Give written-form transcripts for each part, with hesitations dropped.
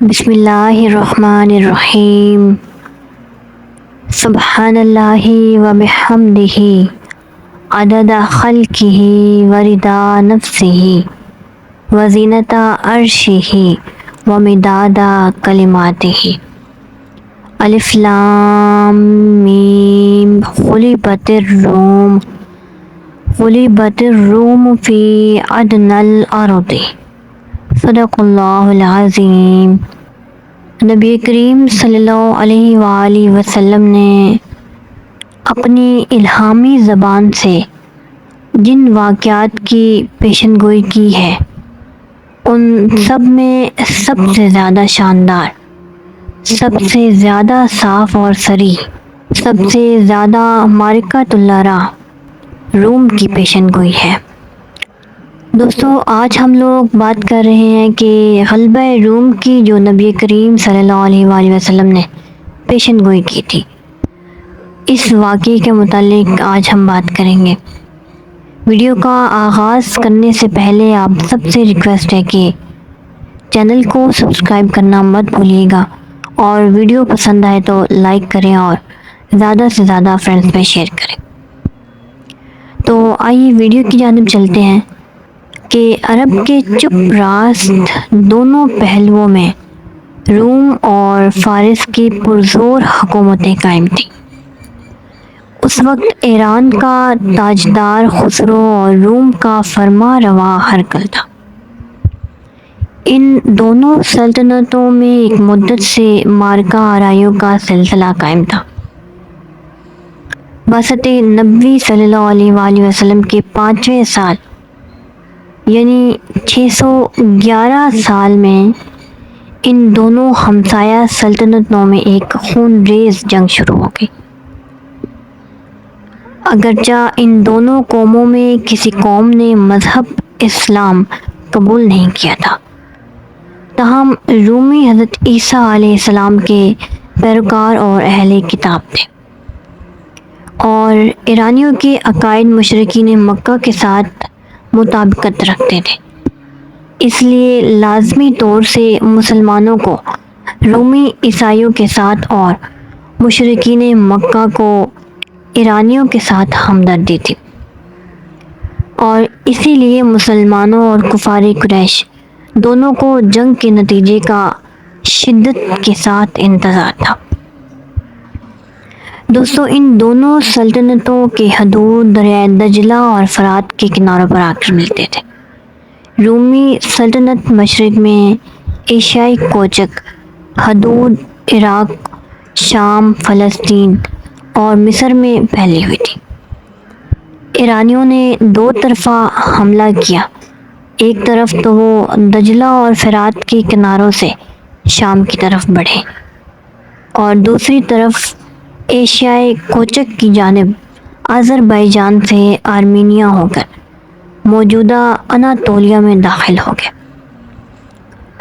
بسم اللہ الرحمن الرحیم سبحان اللہ و بحمدہ عدد خلقہ ورضا نفسہ وزینۃ عرشہ ومداد کلماتہ الف لام میم غلبت الروم فی ادنی الارض صدق اللہ العظیم۔ نبی کریم صلی اللہ علیہ وآلہ وسلم نے اپنی الہامی زبان سے جن واقعات کی پیشن گوئی کی ہے ان سب میں سب سے زیادہ شاندار، سب سے زیادہ صاف اور صریح، سب سے زیادہ معرکۃ العرا روم کی پیشن گوئی ہے۔ دوستو، آج ہم لوگ بات کر رہے ہیں کہ غلبہ روم کی جو نبی کریم صلی اللہ علیہ وآلہ وسلم نے پیشن گوئی کی تھی، اس واقعے کے متعلق آج ہم بات کریں گے۔ ویڈیو کا آغاز کرنے سے پہلے آپ سب سے ریکویسٹ ہے کہ چینل کو سبسکرائب کرنا مت بھولیے گا، اور ویڈیو پسند آئے تو لائک کریں اور زیادہ سے زیادہ فرینڈز میں شیئر کریں۔ تو آئیے ویڈیو کی جانب چلتے ہیں کہ عرب کے چپ راست دونوں پہلوؤں میں روم اور فارس کی پرزور حکومتیں قائم تھیں۔ اس وقت ایران کا تاجدار خسرو اور روم کا فرما روا ہرقل تھا۔ ان دونوں سلطنتوں میں ایک مدت سے معرکہ آرائیوں کا سلسلہ قائم تھا۔ بعثت نبوی صلی اللہ علیہ وآلہ وسلم کے 5ویں سال یعنی 611 سال میں ان دونوں ہمسایہ سلطنتوں میں ایک خونریز جنگ شروع ہو گئی۔ اگرچہ ان دونوں قوموں میں کسی قوم نے مذہب اسلام قبول نہیں کیا تھا، تاہم رومی حضرت عیسیٰ علیہ السلام کے پیروکار اور اہل کتاب تھے، اور ایرانیوں کے عقائد مشرکین مکہ کے ساتھ مطابقت رکھتے تھے۔ اس لیے لازمی طور سے مسلمانوں کو رومی عیسائیوں کے ساتھ اور مشرکین مکہ کو ایرانیوں کے ساتھ ہمدردی تھی، اور اسی لیے مسلمانوں اور کفار قریش دونوں کو جنگ کے نتیجے کا شدت کے ساتھ انتظار تھا۔ دوستو، ان دونوں سلطنتوں کے حدود دریائے دجلہ اور فرات کے کناروں پر آ کر ملتے تھے۔ رومی سلطنت مشرق میں ایشیائی کوچک حدود عراق، شام، فلسطین اور مصر میں پھیلی ہوئی تھی۔ ایرانیوں نے دو طرفہ حملہ کیا، ایک طرف تو وہ دجلہ اور فرات کے کناروں سے شام کی طرف بڑھے، اور دوسری طرف ایشیائی کوچک کی جانب آذربائیجان سے آرمینیا ہو کر موجودہ اناطولیہ میں داخل ہو گئے،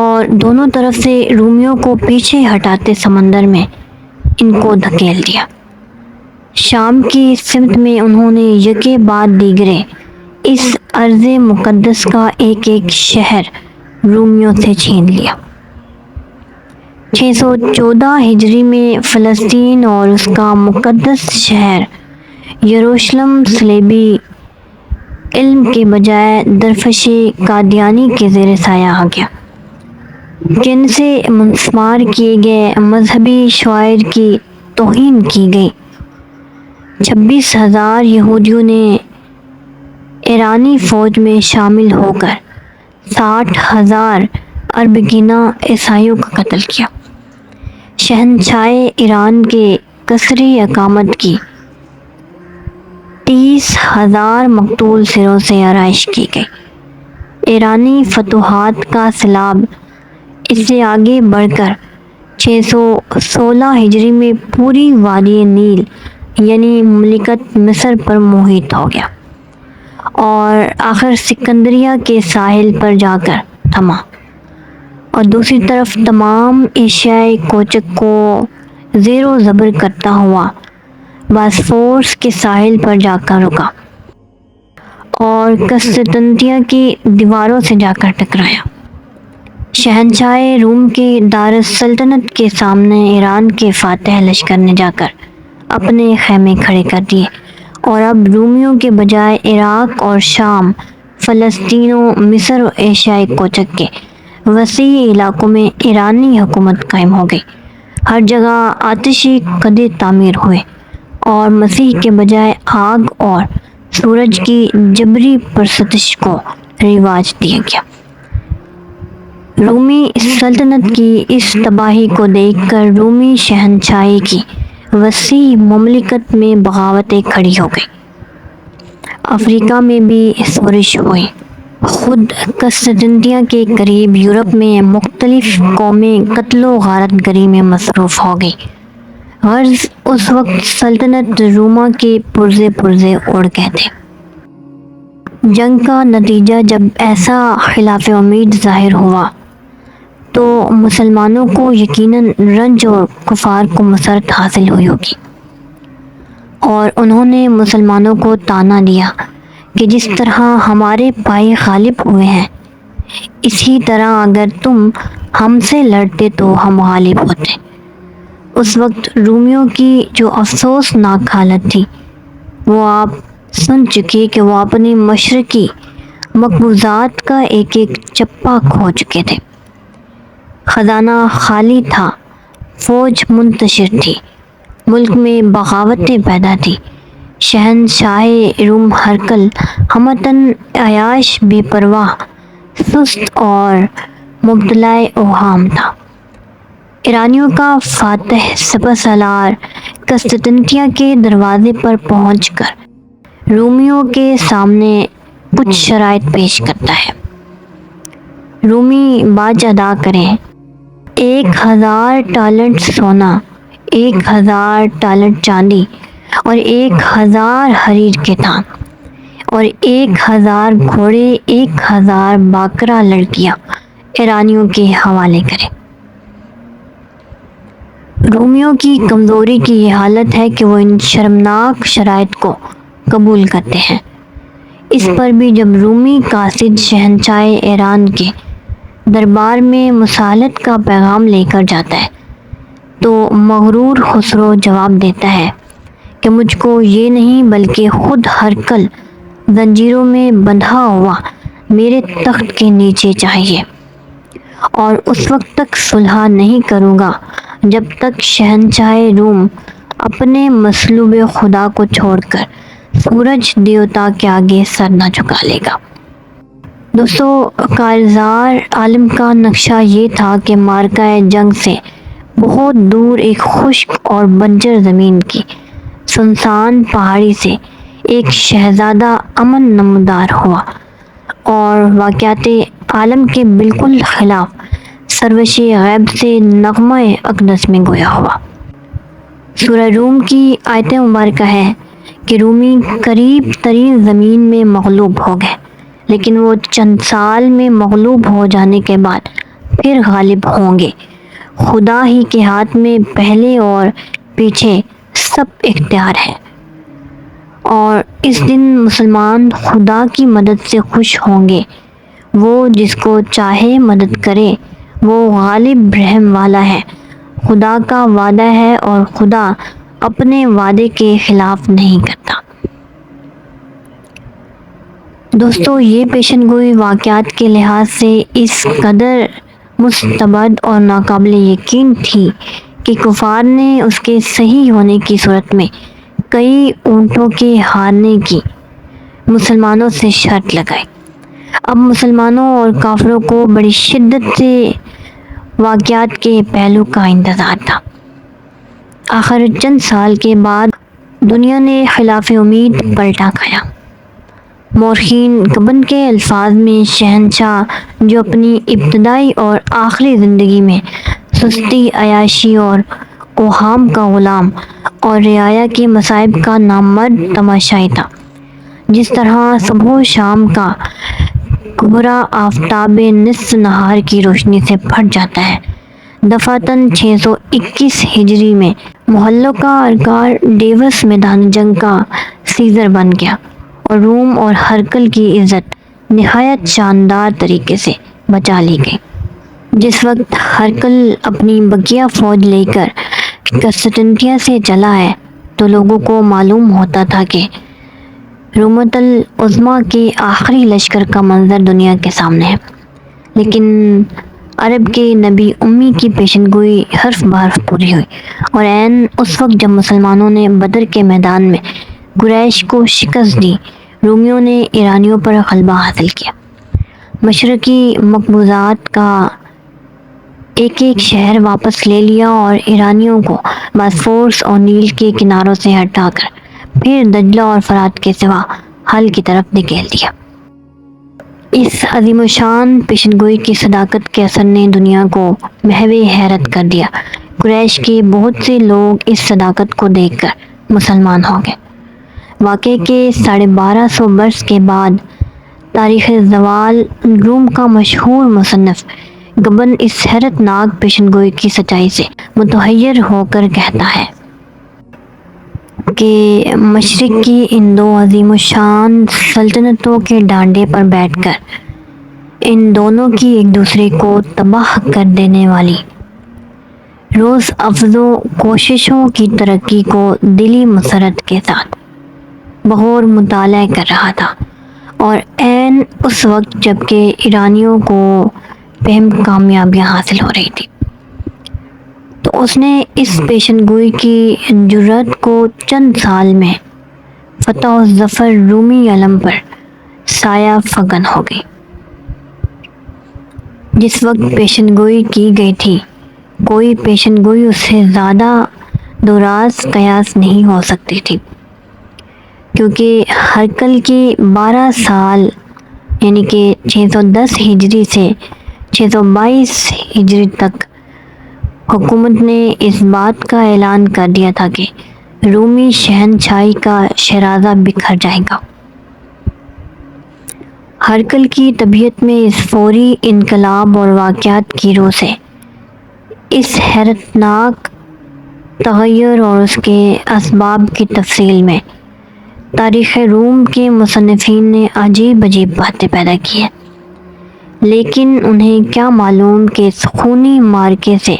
اور دونوں طرف سے رومیوں کو پیچھے ہٹاتے سمندر میں ان کو دھکیل دیا۔ شام کی سمت میں انہوں نے یکے بعد دیگرے اس ارض مقدس کا ایک ایک شہر رومیوں سے چھین لیا۔ 614 ہجری میں فلسطین اور اس کا مقدس شہر یروشلم صلیبی علم کے بجائے درفش قادیانی کے زیر سایہ آ گیا۔ جن سے مسمار کیے گئے مذہبی شعائر کی توہین کی گئی۔ 26,000 یہودیوں نے ایرانی فوج میں شامل ہو کر 60,000 اربگینہ عیسائیوں کا قتل کیا۔ شہنشاہ ایران کے قصری اقامت کی 30,000 مقتول سروں سے آرائش کی گئی۔ ایرانی فتوحات کا سیلاب اس سے آگے بڑھ کر 616 ہجری میں پوری وادی نیل یعنی مملکت مصر پر محیط ہو گیا، اور آخر سکندریہ کے ساحل پر جا کر تھما، اور دوسری طرف تمام ایشیائی کوچک کو زیر و زبر کرتا ہوا باسفورس کے ساحل پر جا کر رکا، اور قسطنطنیہ کی دیواروں سے جا کر ٹکرایا۔ شہنشاہ روم کے دارالسلطنت کے سامنے ایران کے فاتح لشکر نے جا کر اپنے خیمے کھڑے کر دیے اور اب رومیوں کے بجائے عراق اور شام، فلسطین و مصر و ایشیائے کوچک کے وسیع علاقوں میں ایرانی حکومت قائم ہو گئی۔ ہر جگہ آتشی قدح تعمیر ہوئے اور مسیح کے بجائے آگ اور سورج کی جبری پرستش کو رواج دیا گیا۔ رومی سلطنت کی اس تباہی کو دیکھ کر رومی شہنشاہی کی وسیع مملکت میں بغاوتیں کھڑی ہو گئی۔ افریقہ میں بھی شورش ہوئی۔ خود قسطنطنیہ کے قریب یورپ میں مختلف قومیں قتل و غارت گری میں مصروف ہو گئی۔ غرض اس وقت سلطنت روما کے پرزے پرزے اڑ گئے تھے۔ جنگ کا نتیجہ جب ایسا خلاف امید ظاہر ہوا تو مسلمانوں کو یقیناً رنج اور کفار کو مسرت حاصل ہوئی ہوگی، اور انہوں نے مسلمانوں کو طعنہ دیا کہ جس طرح ہمارے بھائی غالب ہوئے ہیں، اسی طرح اگر تم ہم سے لڑتے تو ہم غالب ہوتے۔ اس وقت رومیوں کی جو افسوسناک حالت تھی وہ آپ سن چکے کہ وہ اپنی مشرقی مقبوضات کا ایک ایک چپا کھو چکے تھے۔ خزانہ خالی تھا، فوج منتشر تھی، ملک میں بغاوتیں پیدا تھی۔ شہنشاہ روم ہرقل ہمتاً عیاش، بے پرواہ، سست اور مبتلا اوہام تھا۔ ایرانیوں کا فاتح سپہ سالار قسطنطنیہ کے دروازے پر پہنچ کر رومیوں کے سامنے کچھ شرائط پیش کرتا ہے۔ رومی باج ادا کریں 1000 ٹالنٹ سونا، 1000 ٹالنٹ چاندی اور 1000 حریر کے تھان، اور 1000 گھوڑے، 1000 باکرہ لڑکیاں ایرانیوں کے حوالے کریں۔ رومیوں کی کمزوری کی یہ حالت ہے کہ وہ ان شرمناک شرائط کو قبول کرتے ہیں۔ اس پر بھی جب رومی قاصد شہنشاہ ایران کے دربار میں مصالحت کا پیغام لے کر جاتا ہے تو مغرور خسرو جواب دیتا ہے کہ مجھ کو یہ نہیں بلکہ خود ہرقل زنجیروں میں بندھا ہوا میرے تخت کے نیچے چاہیے، اور اس وقت تک صلح نہیں کروں گا جب تک شہنشاہ روم اپنے مصلوب خدا کو چھوڑ کر سورج دیوتا کے آگے سر نہ جھکا لے گا۔ دوستو، کارزار عالم کا نقشہ یہ تھا کہ معرکہ جنگ سے بہت دور ایک خشک اور بنجر زمین کی سنسان پہاڑی سے ایک شہزادہ امن نمودار ہوا اور واقعات عالم کے بالکل خلاف سروش غیب سے نغمہ اقدس میں گویا ہوا۔ سورہ روم کی آیت مبارکہ ہے کہ رومی قریب ترین زمین میں مغلوب ہو گئے، لیکن وہ چند سال میں مغلوب ہو جانے کے بعد پھر غالب ہوں گے۔ خدا ہی کے ہاتھ میں پہلے اور پیچھے سب اختیار ہے، اور اس دن مسلمان خدا کی مدد سے خوش ہوں گے۔ وہ جس کو چاہے مدد کرے، وہ غالب رحم والا ہے۔ خدا کا وعدہ ہے اور خدا اپنے وعدے کے خلاف نہیں کرتا۔ دوستو، یہ پیشن گوئی واقعات کے لحاظ سے اس قدر مستبد اور ناقابل یقین تھی کہ کفار نے اس کے صحیح ہونے کی صورت میں کئی اونٹوں کے ہارنے کی مسلمانوں سے شرط لگائی۔ اب مسلمانوں اور کافروں کو بڑی شدت سے واقعات کے پہلو کا انتظار تھا۔ آخر چند سال کے بعد دنیا نے خلاف امید پلٹا کھایا۔ مورخین گبن کے الفاظ میں شہنشاہ جو اپنی ابتدائی اور آخری زندگی میں سستی، عیاشی اور اوہام کا غلام اور رعایا کے مصائب کا نامرد تماشائی تھا، جس طرح صبح و شام کا کبرا آفتاب نصف نہار کی روشنی سے پھٹ جاتا ہے، دفعتاً 621 ہجری میں محلوں کا ارکار ڈیوس میدان جنگ کا سیزر بن گیا اور روم اور ہرقل کی عزت نہایت شاندار طریقے سے بچا لی گئی۔ جس وقت ہرقل اپنی بقیہ فوج لے کر قسطنطنیہ سے چلا ہے تو لوگوں کو معلوم ہوتا تھا کہ رومۃ العظمیٰ کے آخری لشکر کا منظر دنیا کے سامنے ہے، لیکن عرب کے نبی امی کی پیشن گوئی حرف بحرف پوری ہوئی، اور عین اس وقت جب مسلمانوں نے بدر کے میدان میں قریش کو شکست دی، رومیوں نے ایرانیوں پر غلبہ حاصل کیا، مشرقی مقبوضات کا ایک ایک شہر واپس لے لیا اور ایرانیوں کو باسفورس اور نیل کے کناروں سے ہٹا کر پھر دجلہ اور فرات کے سوا حل کی طرف دھکیل دیا۔ اس عظیم الشان پیشن گوئی کی صداقت کے اثر نے دنیا کو محو حیرت کر دیا۔ قریش کے بہت سے لوگ اس صداقت کو دیکھ کر مسلمان ہو گئے۔ واقعے کے 1250 برس کے بعد تاریخ زوال روم کا مشہور مصنف گبن اس حیرت ناک پیشن گوئی کی سچائی سے متحیر ہو کر کہتا ہے کہ مشرق کی ان دو عظیم الشان سلطنتوں کے ڈانڈے پر بیٹھ کر ان دونوں کی ایک دوسرے کو تباہ کر دینے والی روز افزوں کوششوں کی ترقی کو دلی مسرت کے ساتھ بغور مطالعہ کر رہا تھا، اور عین اس وقت جب کہ ایرانیوں کو بہم کامیابیاں حاصل ہو رہی تھی تو اس نے اس پیشن گوئی کی جرات کو چند سال میں فتح و ظفر رومی علم پر سایہ فگن ہو گئی۔ جس وقت پیشن گوئی کی گئی تھی کوئی پیشن گوئی اس سے زیادہ دراز قیاس نہیں ہو سکتی تھی، کیونکہ ہرقل کی 12 سال یعنی کہ 610 ہجری سے 622 ہجری تک حکومت نے اس بات کا اعلان کر دیا تھا کہ رومی شہنشاہی کا شیرازہ بکھر جائے گا۔ ہرقل کی طبیعت میں اس فوری انقلاب اور واقعات کی روح سے اس حیرت ناک تغیر اور اس کے اسباب کی تفصیل میں تاریخ روم کے مصنفین نے عجیب عجیب باتیں پیدا کی ہیں، لیکن انہیں کیا معلوم کہ اس خونی معرکے سے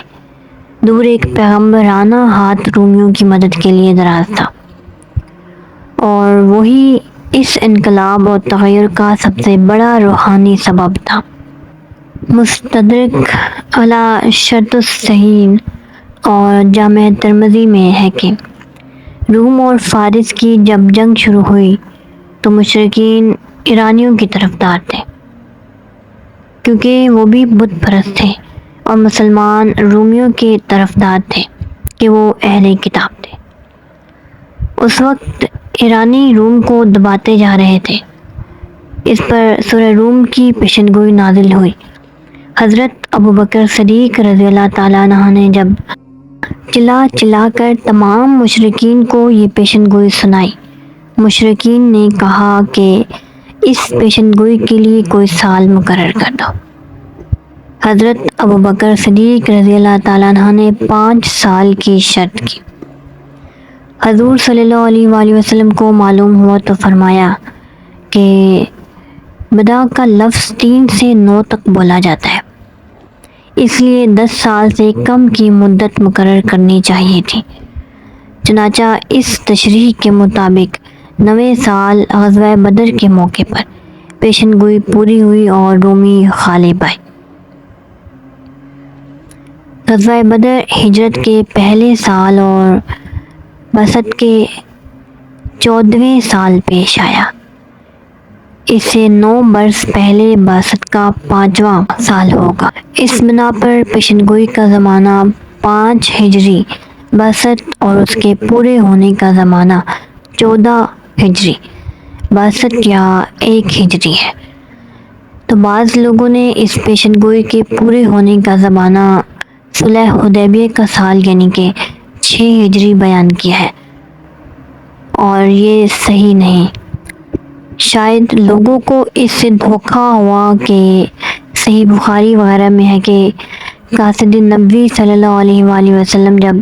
دور ایک پیغمبرانہ ہاتھ رومیوں کی مدد کے لیے دراز تھا، اور وہی اس انقلاب اور تغیر کا سب سے بڑا روحانی سبب تھا۔ مستدرک علی شرط الصحیحین اور جامع ترمذی میں ہے کہ روم اور فارس کی جب جنگ شروع ہوئی تو مشرکین ایرانیوں کی طرفدار تھے، کیونکہ وہ بھی بت پرست تھے، اور مسلمان رومیوں کے طرفدار تھے کہ وہ اہل کتاب تھے۔ اس وقت ایرانی روم کو دباتے جا رہے تھے۔ اس پر سورہ روم کی پیشن گوئی نازل ہوئی۔ حضرت ابوبکر صدیق رضی اللہ تعالیٰ عنہ نے جب چلا چلا کر تمام مشرکین کو یہ پیشن گوئی سنائی، مشرکین نے کہا کہ اس پیشن گوئی کے لیے کوئی سال مقرر کر دو۔ حضرت ابوبکر صدیق رضی اللہ تعالیٰ عنہ نے 5 سال کی شرط کی۔ حضور صلی اللہ علیہ وآلہ وسلم کو معلوم ہوا تو فرمایا کہ بدا کا لفظ 3 سے 9 تک بولا جاتا ہے، اس لیے 10 سال سے کم کی مدت مقرر کرنی چاہیے تھی۔ چنانچہ اس تشریح کے مطابق 9ویں سال غزوہ بدر کے موقع پر پیشن گوئی پوری ہوئی اور رومی غالب آئے۔ غزوہ بدر ہجرت کے پہلے سال اور بعثت کے 14ویں سال پیش آیا۔ اس سے 9 برس پہلے بعثت کا 5واں سال ہوگا۔ اس بنا پر پیشن گوئی کا زمانہ 5 ہجری، بعثت اور اس کے پورے ہونے کا زمانہ 14 ہجری بعثت یا 1 ہجری ہے۔ تو بعض لوگوں نے اس پیشن گوئی کے پورے ہونے کا زمانہ صلح حدیبیہ کا سال یعنی کہ 6 ہجری بیان کیا ہے، اور یہ صحیح نہیں۔ شاید لوگوں کو اس سے دھوکہ ہوا کہ صحیح بخاری وغیرہ میں ہے کہ قاصد نبوی صلی اللہ علیہ وآلہ وسلم جب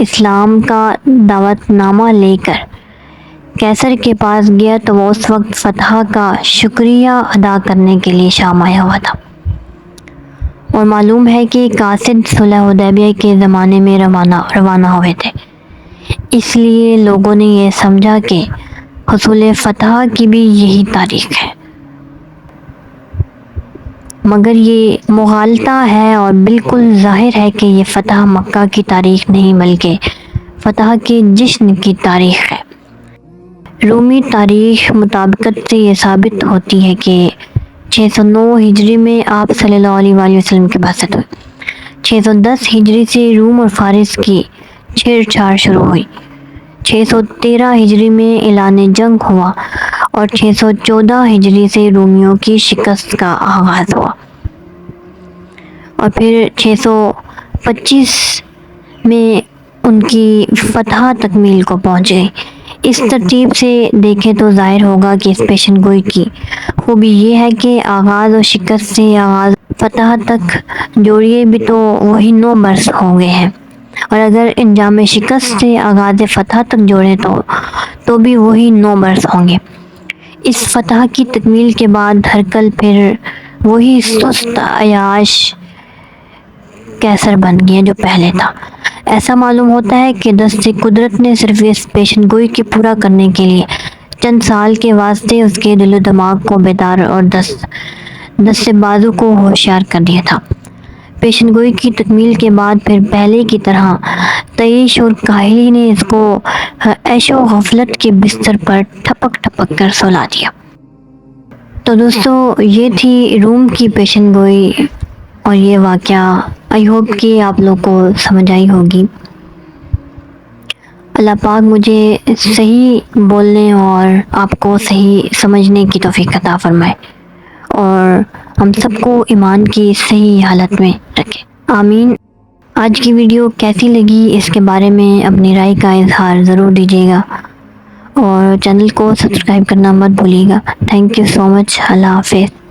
اسلام کا دعوت نامہ لے کر کیسر کے پاس گیا تو وہ اس وقت فتح کا شکریہ ادا کرنے کے لیے شام آیا ہوا تھا۔ اور معلوم ہے کہ قاصد صلح حدیبیہ کے زمانے میں روانہ ہوئے تھے، اس لیے لوگوں نے یہ سمجھا کہ حصول فتح کی بھی یہی تاریخ ہے، مگر یہ مغالطہ ہے اور بالکل ظاہر ہے کہ یہ فتح مکہ کی تاریخ نہیں بلکہ فتح کے جشن کی تاریخ ہے۔ رومی تاریخ مطابقت سے یہ ثابت ہوتی ہے کہ 609 ہجری میں آپ صلی اللہ علیہ وآلہ وسلم کی بعثت ہوئی۔ 610 ہجری سے روم اور فارس کی چھیڑ چھاڑ شروع ہوئی۔ 613 ہجری میں اعلان جنگ ہوا اور 614 ہجری سے رومیوں کی شکست کا آغاز ہوا اور پھر 625 میں ان کی فتح تکمیل کو پہنچ گئی۔ اس ترتیب سے دیکھیں تو ظاہر ہوگا کہ اس پیشن گوئی کی خوبی یہ ہے کہ آغاز اور شکست سے آغاز فتح تک جوڑیے بھی تو وہی 9 برس ہو گئے ہیں، اور اگر انجام شکست سے آغاز فتح تک جوڑیں تو بھی وہی 9 برس ہوں گے۔ اس فتح کی تکمیل کے بعد ہرقل پھر وہی سست عیاش قیصر بن گیا جو پہلے تھا۔ ایسا معلوم ہوتا ہے کہ دست قدرت نے صرف اس پیشن گوئی کے پورا کرنے کے لیے چند سال کے واسطے اس کے دل و دماغ کو بیدار اور دست بازو کو ہوشیار کر دیا تھا۔ پیشن گوئی کی تکمیل کے بعد پھر پہلے کی طرح تعیش اور کاہلی نے اس کو عیش و غفلت کے بستر پر ٹھپک ٹھپک کر سلا دیا۔ تو دوستو، یہ تھی روم کی پیشن گوئی اور یہ واقعہ آئی ہوپ کہ آپ لوگ کو سمجھ آئی ہوگی۔ اللہ پاک مجھے صحیح بولنے اور آپ کو صحیح سمجھنے کی توفیق عطا فرمائے اور ہم سب کو ایمان کی صحیح حالت میں رکھے، آمین۔ آج کی ویڈیو کیسی لگی اس کے بارے میں اپنی رائے کا اظہار ضرور دیجیے گا اور چینل کو سبسکرائب کرنا مت بھولیے گا۔ تھینک یو سو مچ۔ اللہ حافظ۔